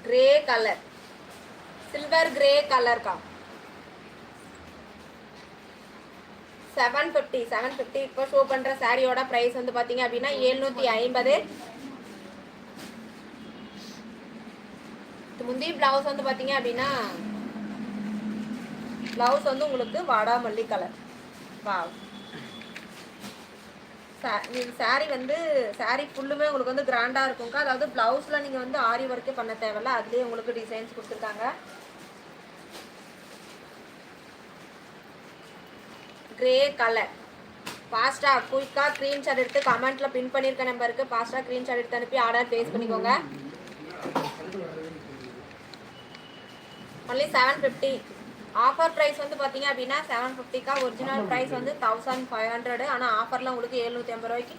Grey colour, silver grey colour கா. 750 இப்போ show பண்ற சாரியோட பிரைஸ் வந்து பாத்தீங்க அப்படின்னா 750. முந்தி பிளவுஸ் வந்து பாத்தீங்க அப்படின்னா பிளவுஸ் வந்து உங்களுக்கு வாடாமல்லி கலர். வாவ், சாரி வந்து சாரி ஃபுல்லுமே உங்களுக்கு வந்து கிராண்டா இருக்கும்க்கா. அதாவது பிளவுஸ்ல நீங்க வந்து ஆரி ஒர்க்கே பண்ண தேவையில்ல, அதுலயே உங்களுக்கு டிசைன்ஸ் கொடுத்துருக்காங்க. Grey colour. ஃபாஸ்டா குயிக்கா ஸ்க்ரீன்ஷாட் எடுத்து கமெண்ட்ல பின் பண்ணிருக்க நம்பருக்கு ஃபாஸ்டா ஸ்க்ரீன்ஷாட் எடுத்து அனுப்பி ஆர்டர் பிளேஸ் பண்ணிக்கோங்க. ஒன்லி 750. ஆஃபர் ப்ரைஸ் வந்து பார்த்தீங்க அப்படின்னா 750க்கா. ஒரிஜினல் ப்ரைஸ் வந்து 1500. ஆனால் ஆஃபரில் உங்களுக்கு 750 ரூபாய்க்கு